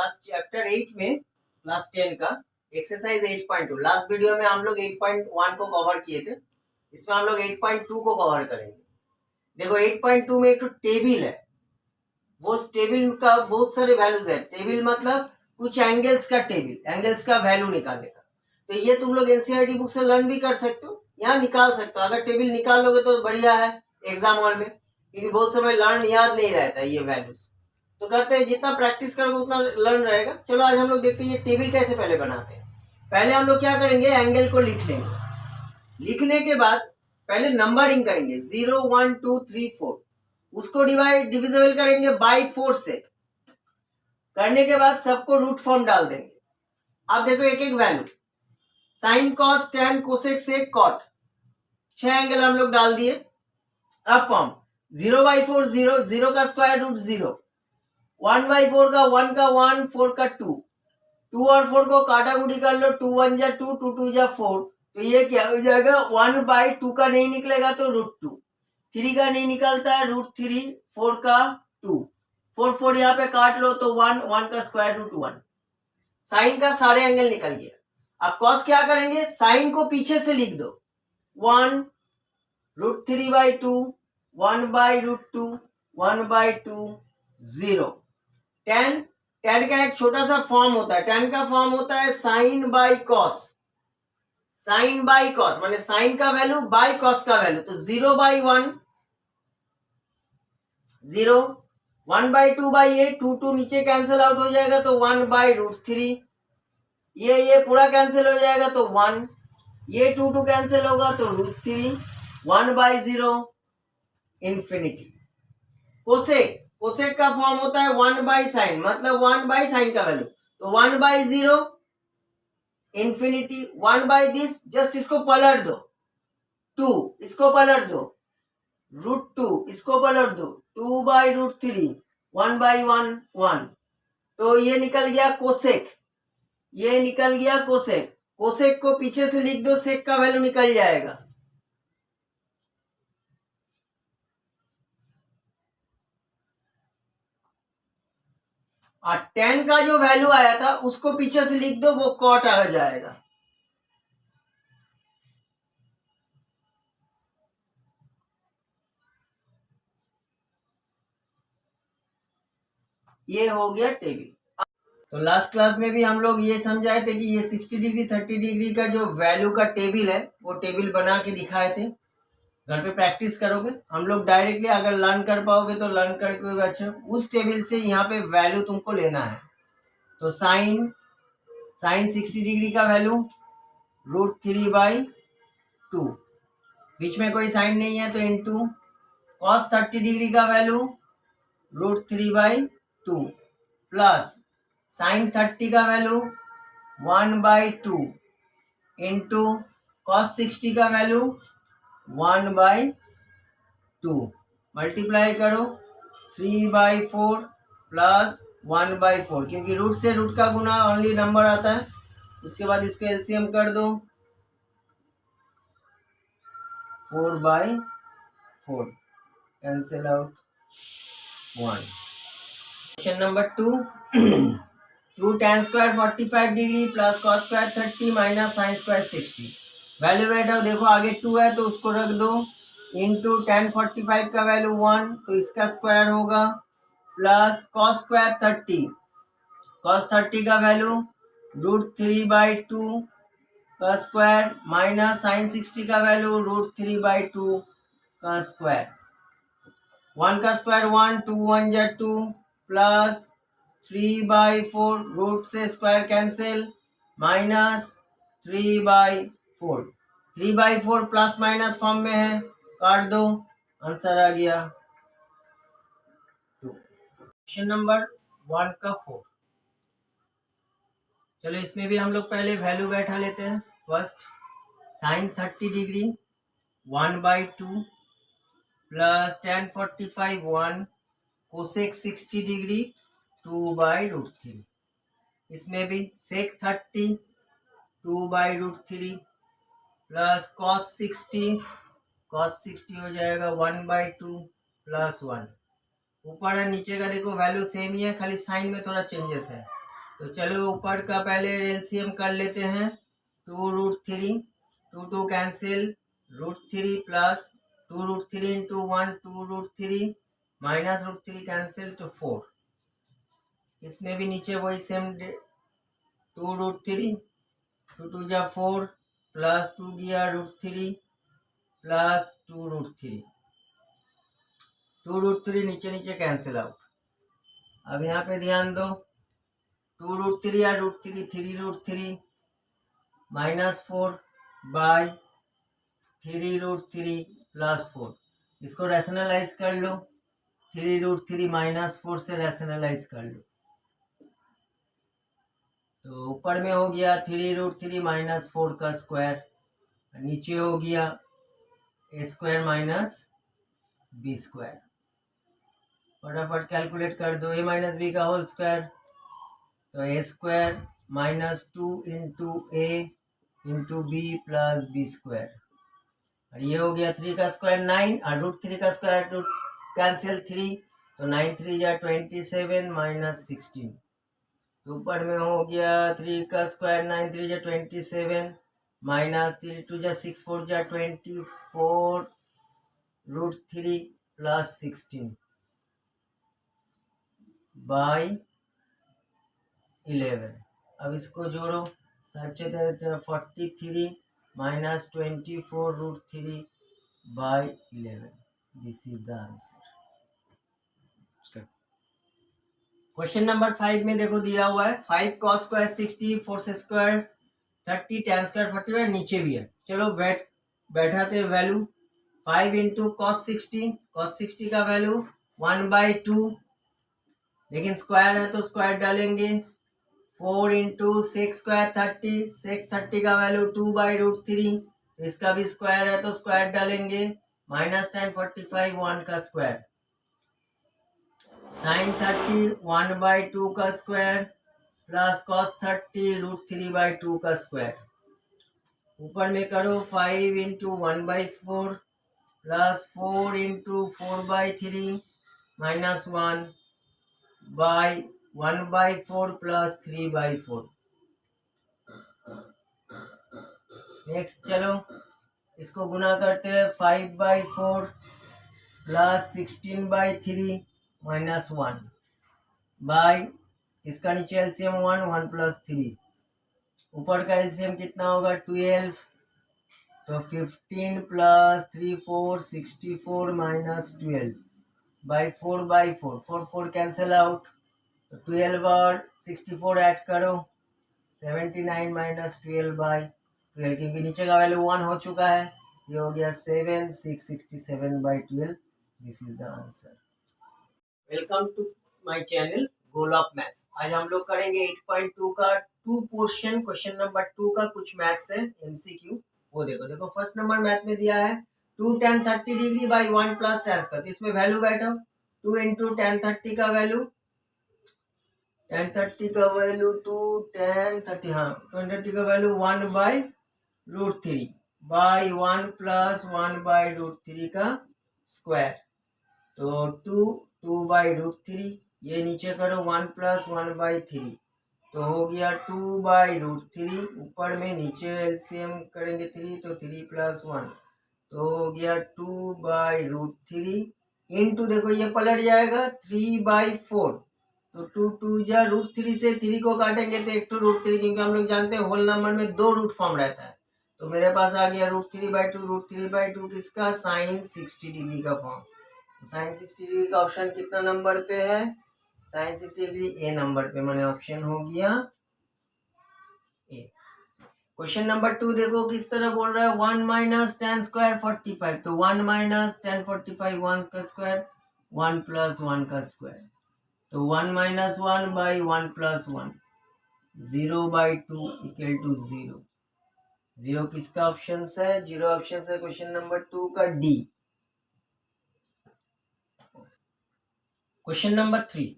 Class chapter 8 में class 10 का exercise 8.2 last video में हम लोग 8.1 को कवर किए थे। इसमें हम लोग 8.2 को कवर करेंगे। देखो 8.2 में एक तो टेबल है, वो टेबल का बहुत सारे वैल्यूज है। टेबल मतलब कुछ एंगल्स का टेबल, एंगल्स का वैल्यू निकालने का। तो ये तुम लोग एनसीईआरटी बुक से लर्न भी कर सकते हो, यहाँ निकाल सकते हो। अगर टेबल निकाल लोगे तो बढ़िया है एग्जाम हॉल में, क्योंकि बहुत समय लर्न याद नहीं रहता है ये वैल्यूज। तो करते हैं, जितना प्रैक्टिस करोगे उतना लर्न रहेगा। चलो आज हम लोग देखते हैं ये टेबल कैसे पहले बनाते हैं। पहले हम लोग क्या करेंगे, एंगल को लिख लेंगे। लिखने के बाद पहले नंबरिंग करेंगे 0 1 2 3 4, उसको डिविजिबल करेंगे बाई 4 से। करने के बाद सबको रूट फॉर्म डाल देंगे। अब देखो एक एक value, sine cos tan cosec sec cot, 6 angle हम लोग डाल दिए। अब फॉर्म 0/4 0, 0 का स्क्वायर रूट 0, 1/4 का 1 का 1, 4 का 2, 2 और 4 को काटा कुटी कर लो, 2 1 जा 2, 2 2 जा 4, तो ये क्या हो जाएगा, 1/2 का नहीं निकलेगा तो √2, 3 का नहीं निकलता है √3, 4 का 2, 4 4 यहाँ पे काट लो तो 1, 1 का स्क्वायर रूट 1। साइन का सारे एंगल निकल गया। अब कॉस क्या करेंगे, साइन को पीछे से लिख दो, 1 √3/2, 1/√2, 1/2, 0। tan का एक छोटा सा फॉर्म होता है, tan का फॉर्म होता है sine by cos. Sine by cos माने साइन का वैल्यू बाई कॉस का वैल्यू, तो 0/1 0, 1/2/8, 2 2 नीचे कैंसिल आउट हो जाएगा तो 1/√3, ये पूरा कैंसिल हो जाएगा तो 1, ये 2 2 कैंसिल होगा तो √3, 1/0 इंफिनिटी। कोसेक, कोसेक का फॉर्म होता है 1/sin, मतलब 1/sin का वैल्यू, तो 1/0 इंफिनिटी, 1/this, जस्ट इसको पलट दो, 2 इसको पलट दो, √2 इसको पलट दो, 2/√3, 1/1 1, तो ये निकल गया कोसेक, ये निकल गया कोसेक। कोसेक को पीछे से लिख दो, सेक का वैल्यू निकल जाएगा। और tan का जो वैल्यू आया था उसको पीछे से लिख दो, वो कॉट आ जाएगा। ये हो गया टेबल। तो लास्ट क्लास में भी हम लोग ये समझाए थे कि ये 60 डिग्री 30 डिग्री का जो वैल्यू का टेबल है वो टेबल बना के दिखाए थे। घर पे प्रैक्टिस करोगे, हम लोग डायरेक्टली अगर लर्न कर पाओगे तो लर्न करके अच्छा, उस टेबल से यहाँ पे वैल्यू तुमको लेना है। तो साइन 60 डिग्री का वैल्यू √3/2, बीच में कोई साइन नहीं है तो इंटू। कॉस 30 डिग्री का वैल्यू √3/2 प्लस साइन 30 का वैल्यू 1/2 इंटू कॉस 60 का वैल्यू 1/2, मल्टीप्लाई करो 3/4 प्लस 1/4, क्योंकि रूट से रूट का गुना ओनली नंबर आता है। उसके बाद इसको एलसीएम कर दो, 4/4 cancel out 1। Question number 2, 2 tan square 45 degree plus cos square 30 minus sine square 60। Value बैठा देखो, आगे 2 है तो उसको रख दो, इंटू tan 45 का वैल्यू 1 तो इसका स्क्वायर होगा, प्लस कॉस स्क्वायर 30, कॉस 30 का वैल्यू √3/2 का स्क्वायर माइनस साइन 60 का वैल्यू √3/2 का स्क्वायर। 1 का स्क्वायर 1, 2 1 जा 2 प्लस 3/4, रूट से square cancel, minus 3/4, 3/4 plus minus form में है, काट दो, आंसर आ गया 2। क्वेश्चन नंबर 1 का 4। चलो इसमें भी हम लोग पहले वैल्यू बैठा लेते हैं। First sine 30 degree 1/2 plus tan 45 1, cosec 60 degree 2/√3। इसमें भी सेक 30 2/√3 प्लस कॉस 60 हो जाएगा 1/2 प्लस 1। ऊपर है नीचे का देखो वैल्यू सेम ही है, खाली साइन में थोड़ा चेंजेस है। तो चलो ऊपर का पहले एलसीएम कर लेते हैं। 2√3, 2 cancel, √3 plus 2√3 into 1 2√3 minus √3 cancel तो 4। इसमें भी नीचे वही सेम 2√3, 2 जा 4 प्लस 2 गया √3 प्लस 2√3, 2√3 नीचे नीचे कैंसिल आउट। अब यहाँ पे ध्यान दो, 2√3 या √3 3√3 माइनस 4 बाय 3√3 प्लस 4। इसको रैशनलाइज कर लो, 3√3 माइनस 4 से रैशनलाइज कर लो तो ऊपर में हो गया 3√3 माइनस 4 का स्क्वायर, नीचे हो गया A square minus B square. फटाफट कैलकुलेट कर दो, ए माइनस बी का होल स्क्वायर तो A square minus 2 into A into B plus B square, और ये हो गया 3 का स्क्वायर 9 और √3 का स्क्वायर रूट कैंसिल 3 तो 9 3 जा 27 माइनस 16। तो ऊपर में हो गया 3 का स्क्वायर 9 3 जा 27 माइनस 3 2 जा 6 4 जा 24 √3 प्लस 16 बाई 11। अब इसको जोड़ो, 43 minus 24 √3 by 11। This is the answer. Question number 5 में देखो दिया हुआ है 5 cos square 60 4 square 30 tan square 45, नीचे भी है। चलो बैठाते वैल्यू 5 इंटू cos 60 का वैल्यू 1/2, लेकिन स्क्वायर है तो स्क्वायर डालेंगे। 4 इंटू सेक स्क्वायर 30, सेक 30 का वैल्यू 2/√3, इसका भी स्क्वायर है तो स्क्वायर डालेंगे। माइनस tan 45 1 का स्क्वायर, sin 30 1/2 का स्क्वायर प्लस cos 30 √3/2 का स्क्वायर। ऊपर में करो 5 into 1/4 plus 4 into 4/3 minus 1 by 1/4 plus 3/4। Next चलो इसको गुना करते हैं 5/4 प्लस 16/3 माइनस 1 बाई, इसका नीचे एलसीएम 1 प्लस 3, ऊपर का एलसीएम कितना होगा 12, तो 15 plus 3 4 64 minus 12 by 4/4 4 4 cancel out, तो 12 और 64 ऐड करो 79 माइनस 12/12, क्योंकि नीचे का वैल्यू 1 हो चुका है, ये हो गया 7 667/12। This is the answer. Welcome to my channel goal of maths. आज हम लोग करेंगे 8.2 का 2 पोर्शन, क्वेश्चन नंबर 2 का कुछ मैथ्स है एमसीक्यू, वो देखो फर्स्ट नंबर मैथ में दिया है 2 tan 30 degree by 1 plus tan square. तो इसमें वैल्यू बैठो 2 इंटू tan 30 का वैल्यू 2 tan 30, हाँ 20 का वैल्यू 1/√3 बाई 1 प्लस 1/√3 का स्क्वायर, तो 2/√3, ये नीचे करो 1 प्लस 1/3 तो हो गया 2/√3, ऊपर में नीचे एलसीएम करेंगे 3 तो 3 प्लस 1 तो हो गया 2/√3 इंटू, देखो ये पलट जाएगा 3/4, तो 2 2 जा √3 से 3 को काटेंगे तो 1 2 √3, क्योंकि हम लोग जानते हैं होल नंबर में 2 रूट फॉर्म रहता है, तो मेरे पास आ गया √3/2, √3/2 किसका sin 60 डिग्री का फॉर्म। sin 60 डिग्री का ऑप्शन कितना नंबर पे है, sin 60 डिग्री ए नंबर पे, मैंने ऑप्शन हो गया ए। क्वेश्चन नंबर 2 देखो किस तरह बोल रहा है 1 माइनस tan स्क्वायर 45, तो 1 माइनस tan 45 1 का स्क्वायर 1 प्लस 1 का स्क्वायर, तो 1 minus 1 by 1 plus 1 0/2 equal to 0। 0 किसका ऑप्शन है, 0 ऑप्शन है क्वेश्चन नंबर 2 का डी। Question number 3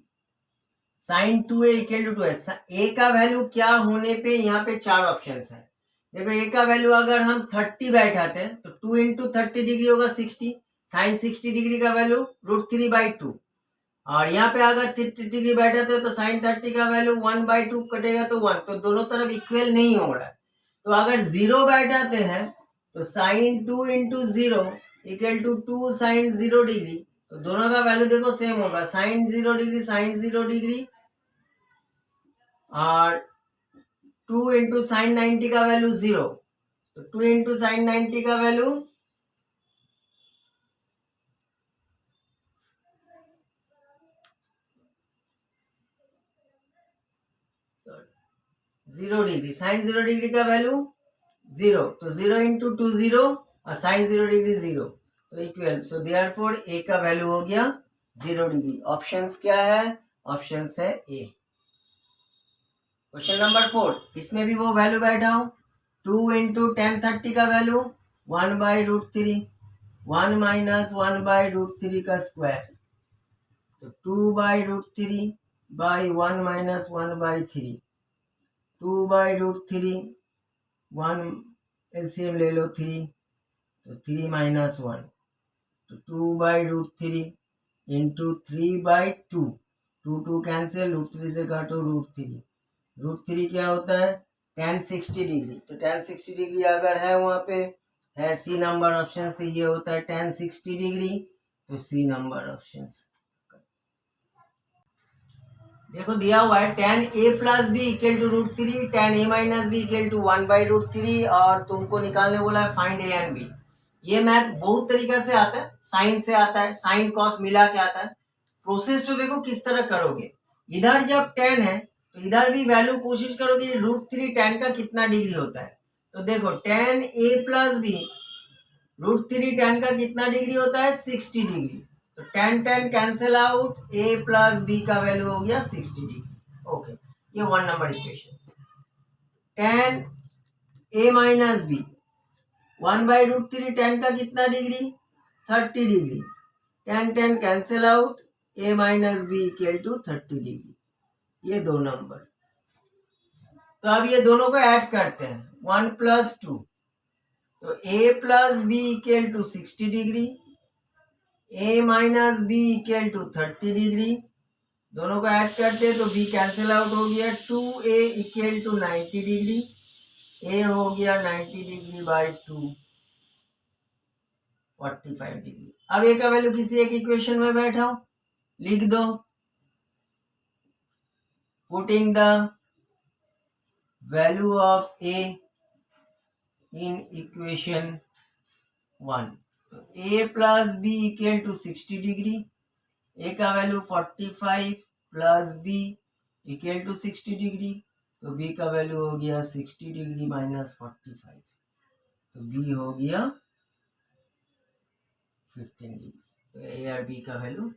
sin 2a equal to 2 a का वैल्यू क्या होने पे यहाँ पे 4 ऑप्शंस है। देखो ए का वैल्यू अगर हम 30 बैठाते हैं तो 2 इंटू 30 डिग्री होगा 60, sin 60 डिग्री का वैल्यू √3/2, और यहाँ पे अगर 30 डिग्री बैठाते हो तो साइन 30 का वैल्यू 1/2 कटेगा तो 1, तो दोनों तरफ इक्वल नहीं हो रहा है। तो अगर 0 बैठाते हैं तो sine 2 into 0 equal to 2 sine 0 degree, तो दोनों का वैल्यू देखो सेम होगा, साइन 0 डिग्री साइन 0 डिग्री, और 2 इंटू साइन 90 का वैल्यू 0, तो 2 इंटू साइन 90 का वैल्यू 0 डिग्री, साइन 0 डिग्री का वैल्यू 0, तो 0 इंटू 2 0 और साइन 0 डिग्री 0, तो इक्वल, सो देयरफॉर ए का वैल्यू हो गया 0 डिग्री। ऑप्शंस क्या है? ऑप्शंस है ए। क्वेश्चन नंबर 4, इसमें भी वो वैल्यू बैठा हूं, 2 इंटू 1030 का वैल्यू 1/√3, 1 माइनस 1/√3 का स्क्वायर, तो 2/√3 बाई 1 माइनस 1/3, 2/√3, 1 एलसीएम ले लो 3, तो 3 माइनस 1, तो 2/√3 इंटू 3/2, 2 कैंसिल, √3 से काटो √3, √3 क्या होता है? tan 60 डिग्री, तो tan 60 डिग्री अगर है वहां पे है सी नंबर ऑप्शन, तो ये होता है tan 60 डिग्री, तो सी नंबर ऑप्शन। देखो दिया हुआ है tan a plus b equal to √3, tan a minus b equal to 1/√3, और तुमको निकालने बोला है फाइंड a एंड b। ये मैथ बहुत तरीका से आता है, साइन से आता है, साइन कॉस मिला के आता है। प्रोसेस तो देखो किस तरह करोगे, इधर जब tan है तो इधर भी वैल्यू कोशिश करोगे √3 tan का कितना डिग्री होता है, तो देखो tan a plus b √3 tan का कितना डिग्री होता है? 60 डिग्री, तो tan tan cancel out, a plus b का वैल्यू हो गया 60 डिग्री। ओके, ये 1 number equation. tan a minus b 1/√3 tan का कितना degree? 30 degree, tan tan cancel out, a minus b equal to 30 degree, ये 2 नंबर। तो अब ये दोनों को ऐड करते हैं, 1 प्लस 2, तो a plus b equal to 60 degree, a minus b equal to 30 degree, दोनों को ऐड करते हैं तो b कैंसिल आउट हो गया, 2a equal to 90 degree, a हो गया 90 डिग्री बाई 2, 45 डिग्री। अब a का वैल्यू किसी एक इक्वेशन में बैठा हो, लिख दो, putting the value of a in equation 1, तो a plus b equal to 60 degree, a का value 45 plus b equal to 60 degree, तो b का वैल्यू हो गया 60 डिग्री माइनस 45, तो b हो गया 15 डिग्री, तो a और b का वैल्यू